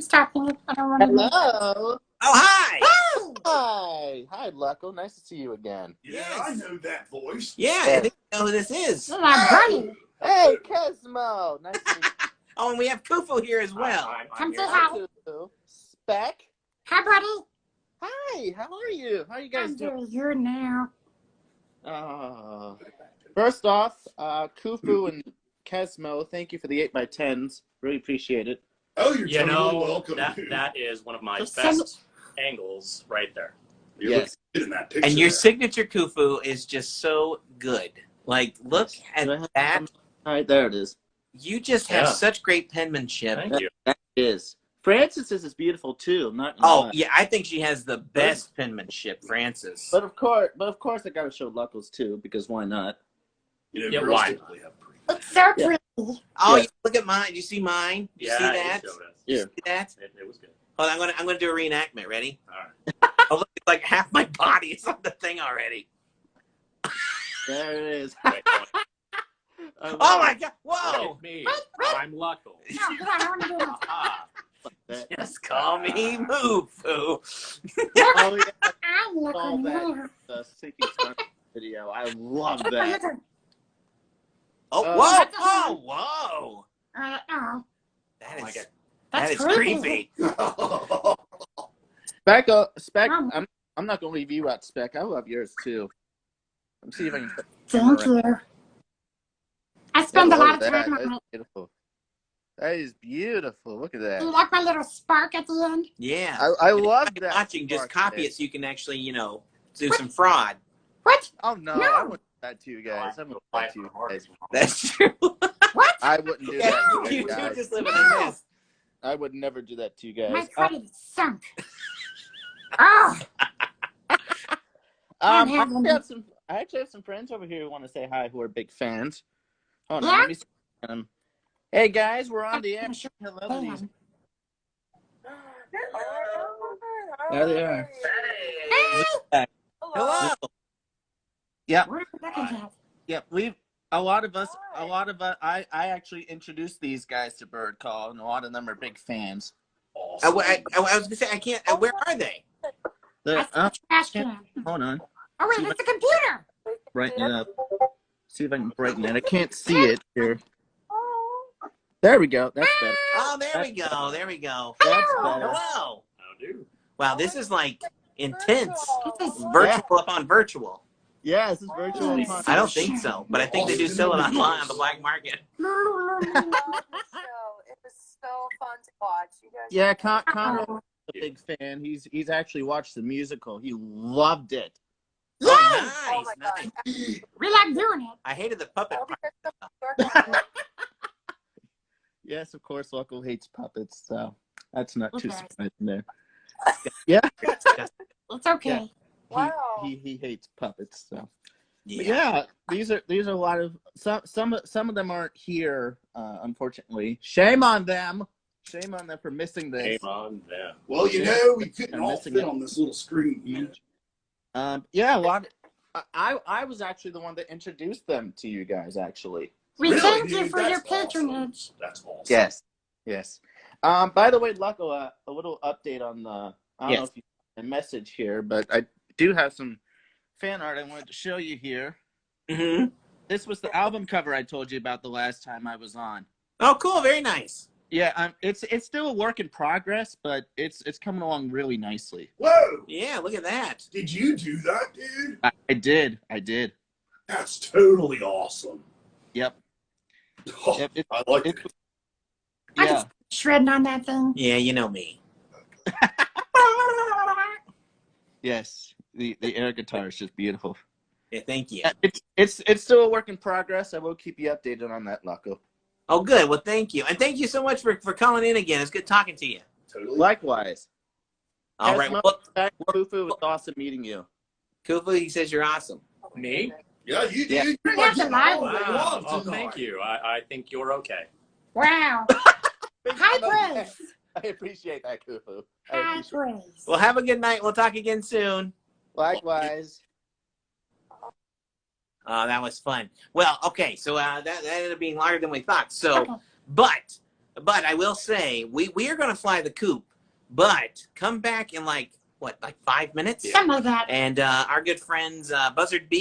stopping it. I don't want to. Hello. Oh, hi. Hi, Luckl. Nice to see you again. Yeah, I know that voice. Yeah, I think you know who this is. This is my buddy. Hey, Kesmoe. Nice to meet you. Oh, and we have Koo Foo here as well. Come say Hi, hi. Koo Foo. Speck. Hi, buddy. Hi. How are you? How are you guys I'm doing? very good now. First off, Koo Foo and Kesmoe, thank you for the 8x10s. Really appreciate it. Oh, you're totally welcome. That is one of my Just best angles right there. You Yes. look good in that picture. And your signature Koo Foo is just so good. Like, look at that. All right, there it is. You just have Yeah. such great penmanship. Thank you. That is. Francis's is beautiful too. I'm not gonna Oh, lie. yeah, I think she has the best penmanship, Francis. But of course, I gotta show Luckles too, because why not? You know, Yeah, girls why? typically have pretty. It's so Yeah. pretty. Oh, Yeah. yeah, look at mine. You see mine? You see that? You showed us. Yeah. See that? It was good. Hold on, I'm gonna do a reenactment. Ready? All right. Oh, look, it's like half my body is on the thing already. There it is. Wait, Oh my God! Whoa! it's me. Wait. I'm Luckl. No, hold on, I want to do this. Ah, Just call me Moo Foo. Oh yeah, I'm all looking that here. the sinking sun video. I love Look, that. look. Oh, Oh. whoa! Oh, That like is it. that that's is creepy. Speck, Mom. I'm not gonna leave you out, Speck. I love yours too. I'm see if I can. thank you. I spend a lot of that. time on That's it. beautiful. That is beautiful. Look at Do you that. like my little spark at the end? Yeah. I love If you're that. watching, just spark copy there. it so you can actually, do some fraud. What? Oh no, No. I wouldn't do that to you guys. I wouldn't do that to you guys. That's true. What? I wouldn't do Yeah, that to you you two guys. just live in a mess. I would never do that to you My guys. credit is sunk. Oh, I'm having I actually have some friends over here who want to say hi who are big fans. Hold on, Yeah? let me see. Hey guys, we're on the air. I'm sure. Hello, Hang these. on. There they are. Hey, Hello. Yep, what are we looking at? yep. I actually introduced these guys to Bird Call, and a lot of them are big fans. I was gonna say I can't. Where are they? They're, That's the trash can. hold on, Oh wait, it's the computer. brighten it up. See if I can brighten it. I can't see it here. There we go. That's better. Oh, there we go. There we go. That's Hello. better. Hello. How do? Wow, this is like intense. This is Virtual upon virtual. Yeah, this is virtual. Yes. I don't think so, but I think they do sell it online on the black market. Love the show. It was so fun to watch. You guys. Yeah, Connor is a big fan. He's actually watched the musical. He loved it. Yeah, Oh my Nice, God. nice. we like doing it. I hated the puppet I'll be part. there so Yes, of course, Luckl hates puppets, so that's not too Okay. surprising there. Yeah, It's okay. Wow. he hates puppets. So But Yeah. yeah, these are a lot of some of them aren't here, unfortunately. Shame on them. Shame on them for missing this. Game on them. Well, you know, we couldn't I'm all missing fit it. on this little screen. Yeah, a lot. I was actually the one that introduced them to you guys, actually. We Really, thank you dude? for your That's awesome. patronage. That's awesome. Yes. By the way, Luckl, a little update on the. I don't know if you have a message here, but I do have some fan art I wanted to show you here. Mm-hmm. This was the album cover I told you about the last time I was on. Oh, cool. Very nice. Yeah, it's still a work in progress, but it's coming along really nicely. Whoa! Yeah, look at that. Did you do that, dude? I did. That's totally awesome. Yep. Oh, Yep, I like it- it. I Yeah. just shredding on that thing. Yeah, you know me. Yes. The air guitar is just beautiful. Yeah, thank you. It's still a work in progress. I will keep you updated on that, Luckl. Oh, good. Well, thank you. And thank you so much for calling in again. It's good talking to you. Totally. Likewise. All right. Kesmoe, Well, Koo Foo, it was awesome meeting you. Koo Foo, he says you're awesome. Me? Yeah, you Yeah. did. You have to lie. Wow. Oh, thank you. I think you're okay. Wow. High praise. I appreciate that, Koo Foo. I High appreciate it. praise. Well, have a good night. We'll talk again soon. Likewise. That was fun. Well, okay. So that ended up being longer than we thought. So, Okay. but But I will say, we are going to fly the coop, but come back in like 5 minutes? Some of that. And our good friends, Buzzard B